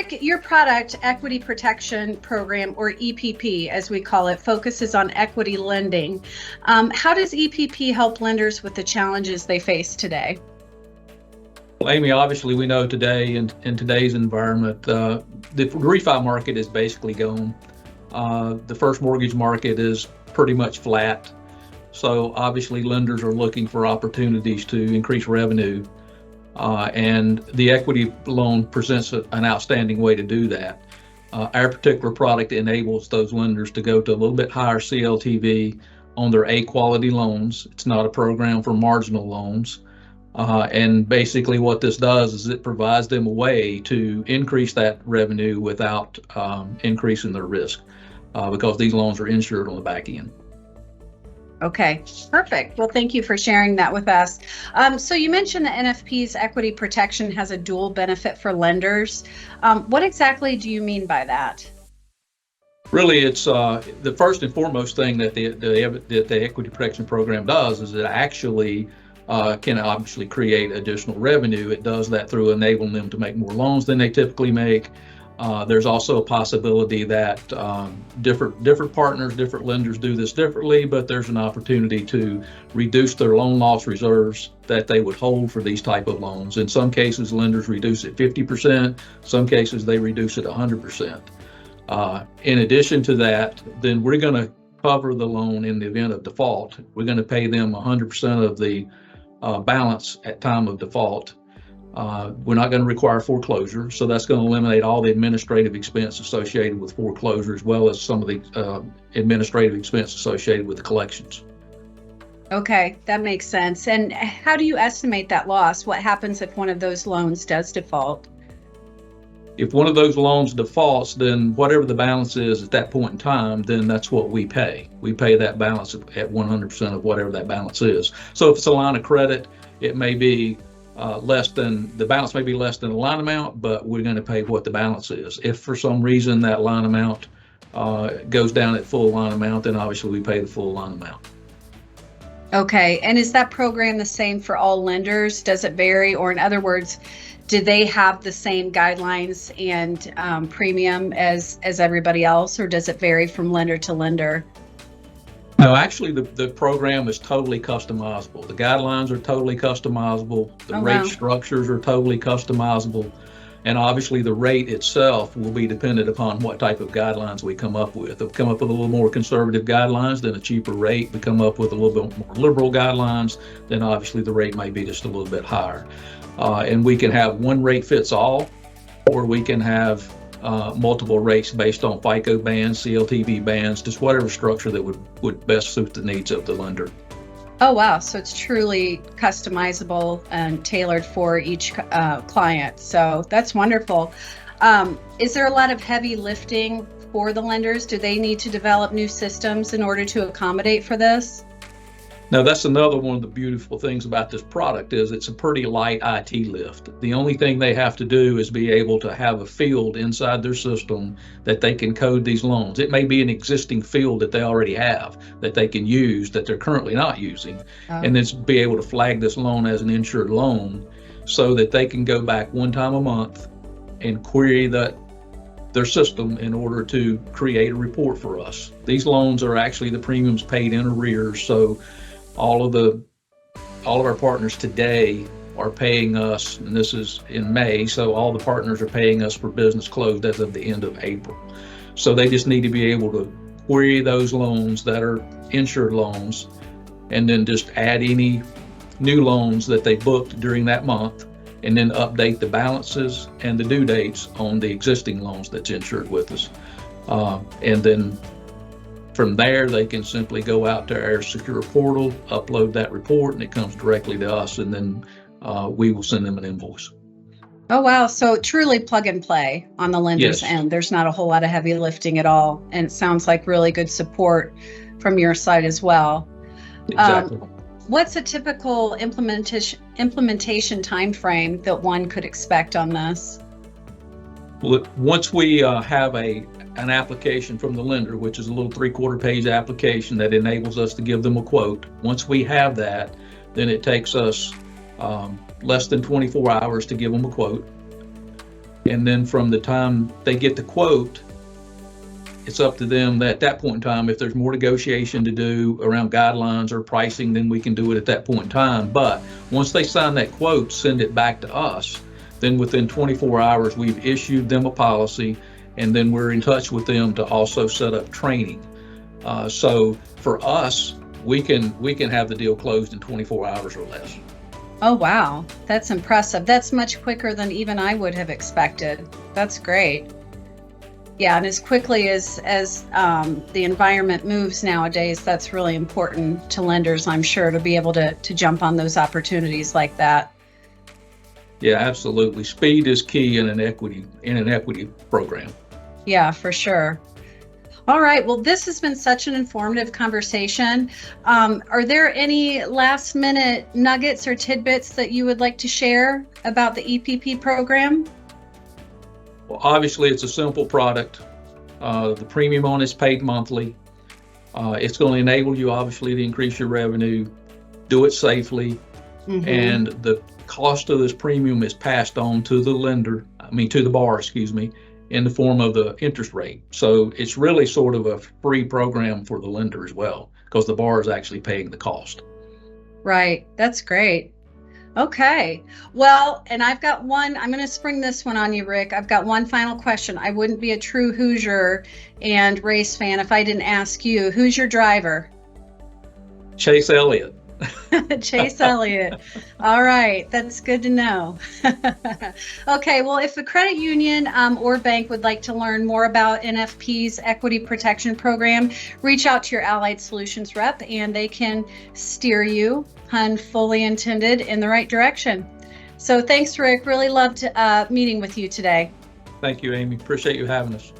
Rick, your product, Equity Protection Program, or EPP, as we call it, focuses on equity lending. How does EPP help lenders with the challenges they face today? Well, Amy, obviously we know today in today's environment, the refi market is basically gone. The first mortgage market is pretty much flat. So obviously lenders are looking for opportunities to increase revenue. And the equity loan presents an outstanding way to do that. Our particular product enables those lenders to go to a little bit higher CLTV on their A quality loans. It's not a program for marginal loans. And basically what this does is it provides them a way to increase that revenue without increasing their risk because these loans are insured on the back end. Okay, perfect. Well, thank you for sharing that with us. So you mentioned that NFP's equity protection has a dual benefit for lenders. What exactly do you mean by that? Really, it's the first and foremost thing that the equity protection program does is it actually can obviously create additional revenue. It does that through enabling them to make more loans than they typically make. There's also a possibility that different partners, different lenders do this differently, but there's an opportunity to reduce their loan loss reserves that they would hold for these type of loans. In some cases, lenders reduce it 50%. Some cases, they reduce it 100%. In addition to that, then we're going to cover the loan in the event of default. We're going to pay them 100% of the balance at time of default. We're not going to require foreclosure, so that's going to eliminate all the administrative expense associated with foreclosure, as well as some of the administrative expense associated with the collections. Okay, that makes sense. And how do you estimate that loss? What happens if one of those loans does default? If one of those loans defaults, then whatever the balance is at that point in time, then that's what we pay. We pay that balance at 100% of whatever that balance is. So if it's a line of credit, it may be the balance may be less than the line amount, but we're going to pay what the balance is. If for some reason that line amount goes down at full line amount, then obviously we pay the full line amount. Okay, and is that program the same for all lenders? Does it vary? Or in other words, do they have the same guidelines and premium as everybody else, or does it vary from lender to lender? No, actually, the program is totally customizable. The guidelines are totally customizable. The rate structures are totally customizable. And obviously, the rate itself will be dependent upon what type of guidelines we come up with. If we come up with a little more conservative guidelines, then a cheaper rate. We come up with a little bit more liberal guidelines, then obviously the rate may be just a little bit higher. And we can have one rate fits all, or we can have multiple rates based on FICO bands, CLTV bands, just whatever structure that would best suit the needs of the lender. Oh, wow. So it's truly customizable and tailored for each client. So that's wonderful. Is there a lot of heavy lifting for the lenders? Do they need to develop new systems in order to accommodate for this? Now, that's another one of the beautiful things about this product is it's a pretty light IT lift. The only thing they have to do is be able to have a field inside their system that they can code these loans. It may be an existing field that they already have that they can use that they're currently not using, and then be able to flag this loan as an insured loan so that they can go back one time a month and query their system in order to create a report for us. These loans are actually the premiums paid in arrears, so all of our partners today are paying us, and this is in May, so all the partners are paying us for business closed as of the end of April. So they just need to be able to query those loans that are insured loans and then just add any new loans that they booked during that month and then update the balances and the due dates on the existing loans that's insured with us. And then from there, they can simply go out to our secure portal, upload that report, and it comes directly to us, and then we will send them an invoice. Oh, wow. So truly plug and play on the lender's end. There's not a whole lot of heavy lifting at all. And it sounds like really good support from your side as well. Exactly. What's a typical implementation time frame that one could expect on this? Well, once we have an application from the lender, which is a little 3/4 page application that enables us to give them a quote. Once we have that, then it takes us less than 24 hours to give them a quote. And then from the time they get the quote, it's up to them at that point in time. If there's more negotiation to do around guidelines or pricing, then we can do it at that point in time. But once they sign that quote, send it back to us, then within 24 hours, we've issued them a policy, and then we're in touch with them to also set up training. So for us, we can have the deal closed in 24 hours or less. Oh, wow. That's impressive. That's much quicker than even I would have expected. That's great. Yeah, and as quickly as the environment moves nowadays, that's really important to lenders, I'm sure, to be able to jump on those opportunities like that. Yeah, absolutely. Speed is key in an equity program. Yeah, for sure. All right. Well, this has been such an informative conversation. Are there any last minute nuggets or tidbits that you would like to share about the EPP program? Well, obviously, it's a simple product. The premium on it's paid monthly. It's going to enable you, obviously, to increase your revenue, do it safely, and the cost of this premium is passed on to the borrower, in the form of the interest rate. So it's really sort of a free program for the lender as well, because the borrower is actually paying the cost. Right. That's great. Okay. Well, and I've got one, I'm going to spring this one on you, Rick. I've got one final question. I wouldn't be a true Hoosier and race fan if I didn't ask you, who's your driver? Chase Elliott. Chase Elliott. All right. That's good to know. Okay. Well, if a credit union or bank would like to learn more about NFP's equity protection program, reach out to your Allied Solutions rep and they can steer you, pun fully intended, in the right direction. So thanks, Rick. Really loved meeting with you today. Thank you, Amy. Appreciate you having us.